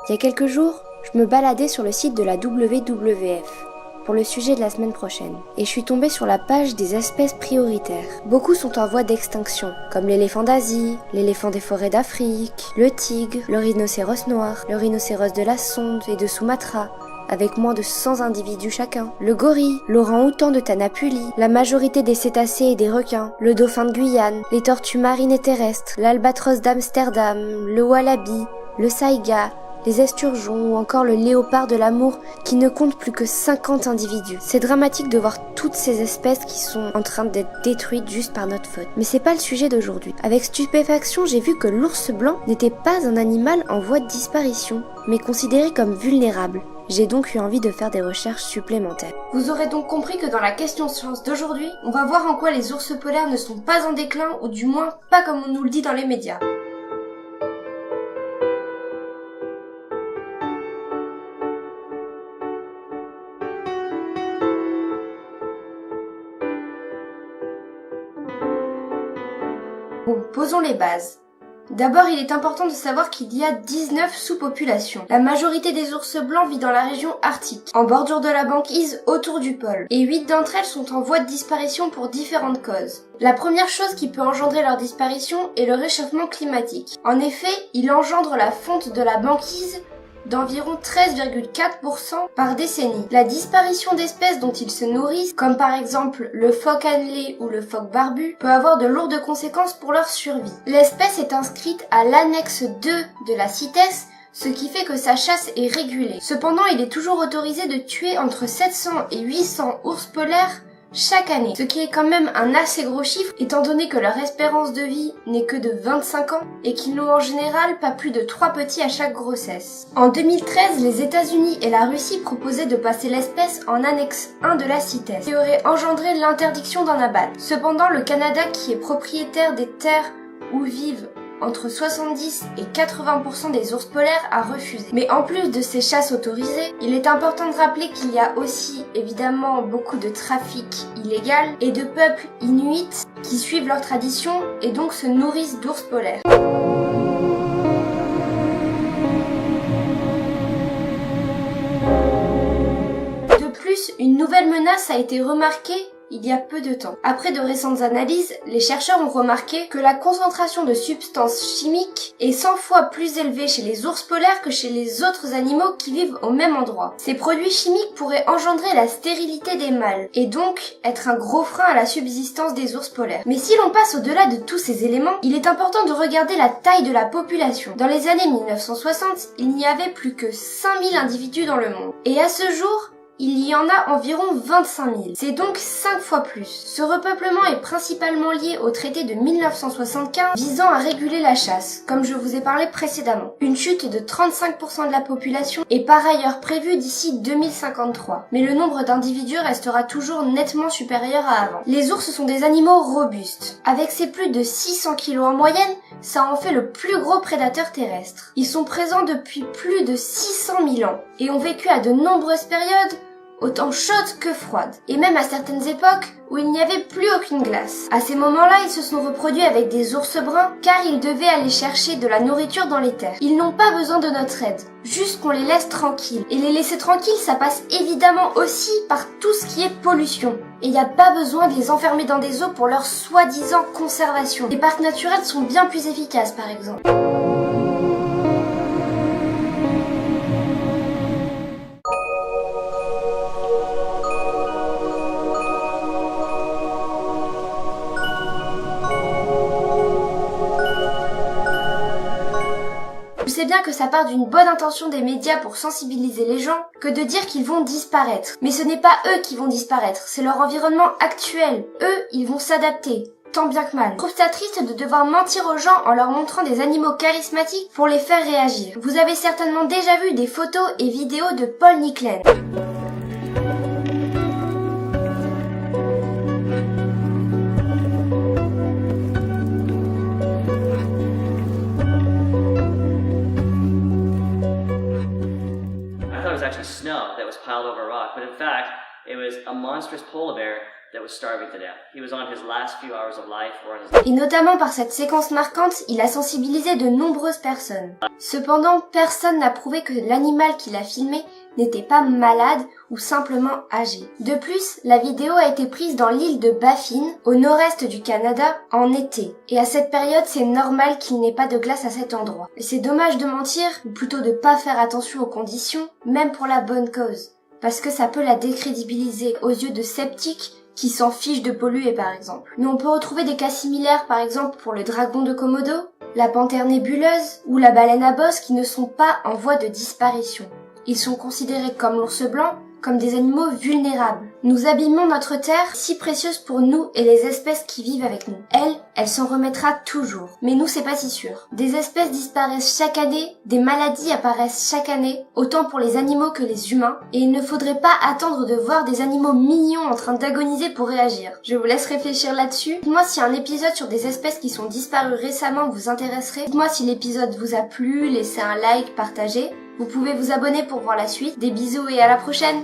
Il y a quelques jours, je me baladais sur le site de la WWF pour le sujet de la semaine prochaine, et je suis tombée sur la page des espèces prioritaires. Beaucoup sont en voie d'extinction, comme l'éléphant d'Asie, l'éléphant des forêts d'Afrique, le tigre, le rhinocéros noir, le rhinocéros de la Sonde et de Sumatra, avec moins de 100 individus chacun, le gorille, l'orang-outan de Tanapuli, la majorité des cétacés et des requins, le dauphin de Guyane, les tortues marines et terrestres, l'albatros d'Amsterdam, le wallaby, le saïga, les esturgeons ou encore le léopard de l'amour qui ne compte plus que 50 individus. C'est dramatique de voir toutes ces espèces qui sont en train d'être détruites juste par notre faute. Mais c'est pas le sujet d'aujourd'hui. Avec stupéfaction, j'ai vu que l'ours blanc n'était pas un animal en voie de disparition, mais considéré comme vulnérable. J'ai donc eu envie de faire des recherches supplémentaires. Vous aurez donc compris que dans la question science d'aujourd'hui, on va voir en quoi les ours polaires ne sont pas en déclin, ou du moins pas comme on nous le dit dans les médias. Bon, posons les bases. D'abord, il est important de savoir qu'il y a 19 sous-populations. La majorité des ours blancs vit dans la région arctique, en bordure de la banquise autour du pôle, et 8 d'entre elles sont en voie de disparition pour différentes causes. La première chose qui peut engendrer leur disparition est le réchauffement climatique. En effet, il engendre la fonte de la banquise d'environ 13,4% par décennie. La disparition d'espèces dont ils se nourrissent, comme par exemple le phoque annelé ou le phoque barbu, peut avoir de lourdes conséquences pour leur survie. L'espèce est inscrite à l'annexe 2 de la CITES, ce qui fait que sa chasse est régulée. Cependant, il est toujours autorisé de tuer entre 700 et 800 ours polaires chaque année, ce qui est quand même un assez gros chiffre étant donné que leur espérance de vie n'est que de 25 ans et qu'ils n'ont en général pas plus de 3 petits à chaque grossesse. En 2013, les États-Unis et la Russie proposaient de passer l'espèce en annexe 1 de la CITES, qui aurait engendré l'interdiction d'en abattre. Cependant, le Canada, qui est propriétaire des terres où vivent entre 70 et 80% des ours polaires, a refusé. Mais en plus de ces chasses autorisées, il est important de rappeler qu'il y a aussi évidemment beaucoup de trafic illégal et de peuples inuits qui suivent leurs traditions et donc se nourrissent d'ours polaires. De plus, une nouvelle menace a été remarquée il y a peu de temps. Après de récentes analyses, les chercheurs ont remarqué que la concentration de substances chimiques est 100 fois plus élevée chez les ours polaires que chez les autres animaux qui vivent au même endroit. Ces produits chimiques pourraient engendrer la stérilité des mâles, et donc être un gros frein à la subsistance des ours polaires. Mais si l'on passe au-delà de tous ces éléments, il est important de regarder la taille de la population. Dans les années 1960, il n'y avait plus que 5000 individus dans le monde. Et à ce jour, il y en a environ 25 000. C'est donc 5 fois plus. Ce repeuplement est principalement lié au traité de 1975 visant à réguler la chasse, comme je vous ai parlé précédemment. Une chute de 35% de la population est par ailleurs prévue d'ici 2053, mais le nombre d'individus restera toujours nettement supérieur à avant. Les ours sont des animaux robustes. Avec ses plus de 600 kg en moyenne, ça en fait le plus gros prédateur terrestre. Ils sont présents depuis plus de 600 000 ans et ont vécu à de nombreuses périodes autant chaudes que froides, et même à certaines époques où il n'y avait plus aucune glace. À ces moments-là, ils se sont reproduits avec des ours bruns car ils devaient aller chercher de la nourriture dans les terres. Ils n'ont pas besoin de notre aide, juste qu'on les laisse tranquilles. Et les laisser tranquilles, ça passe évidemment aussi par tout ce qui est pollution. Et il n'y a pas besoin de les enfermer dans des eaux pour leur soi-disant conservation. Les parcs naturels sont bien plus efficaces par exemple. Je sais bien que ça part d'une bonne intention des médias pour sensibiliser les gens que de dire qu'ils vont disparaître. Mais ce n'est pas eux qui vont disparaître, c'est leur environnement actuel. Eux, ils vont s'adapter, tant bien que mal. Je trouve ça triste de devoir mentir aux gens en leur montrant des animaux charismatiques pour les faire réagir. Vous avez certainement déjà vu des photos et vidéos de Paul Nicklain. Actually snow that was piled over rock, but in fact, it was a monstrous polar bear that was starving to death. He was on his last few hours of life or on his... Et notamment par cette séquence marquante, il a sensibilisé de nombreuses personnes. Cependant, personne n'a prouvé que l'animal qu'il a filmé n'était pas malade ou simplement âgé. De plus, la vidéo a été prise dans l'île de Baffin, au nord-est du Canada, en été. Et à cette période, c'est normal qu'il n'ait pas de glace à cet endroit. Et c'est dommage de mentir, ou plutôt de pas faire attention aux conditions, même pour la bonne cause. Parce que ça peut la décrédibiliser aux yeux de sceptiques qui s'en fichent de polluer par exemple. Mais on peut retrouver des cas similaires par exemple pour le dragon de Komodo, la panthère nébuleuse ou la baleine à bosse qui ne sont pas en voie de disparition. Ils sont considérés comme l'ours blanc, comme des animaux vulnérables. Nous abîmons notre terre, si précieuse pour nous et les espèces qui vivent avec nous. Elle s'en remettra toujours. Mais nous, c'est pas si sûr. Des espèces disparaissent chaque année, des maladies apparaissent chaque année, autant pour les animaux que les humains, et il ne faudrait pas attendre de voir des animaux mignons en train d'agoniser pour réagir. Je vous laisse réfléchir là-dessus. Dites-moi si un épisode sur des espèces qui sont disparues récemment vous intéresserait. Dites-moi si l'épisode vous a plu, laissez un like, partagez. Vous pouvez vous abonner pour voir la suite. Des bisous et à la prochaine!